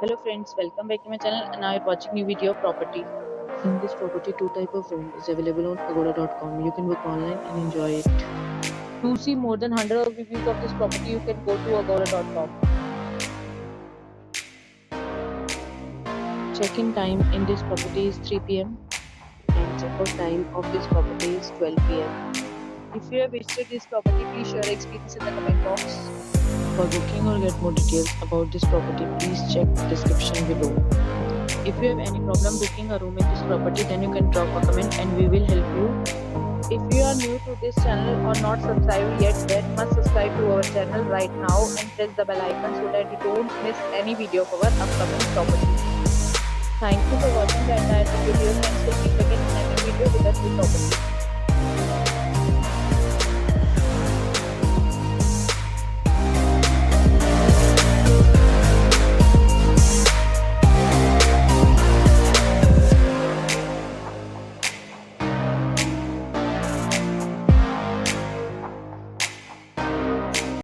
Hello friends, welcome back to my channel and now you're watching new video of property. In this property, two type of room is available on agoda.com. You can book online and enjoy it. To see more than 100 of reviews of this property, you can go to agoda.com. Check-in time in this property is 3 p.m. and check-out time of this property is 12 p.m. If you have visited this property, please share your experience in the comment box. For booking or get more details about this property, please check description below. If you have any problem booking a room in this property, then you can drop a comment and we will help you. If you are new to this channel or not subscribed yet, then must subscribe to our channel right now and press the bell icon so that you don't miss any video of our upcoming property. Thank you for watching the entire video and we'll meet again in a new video with a new property.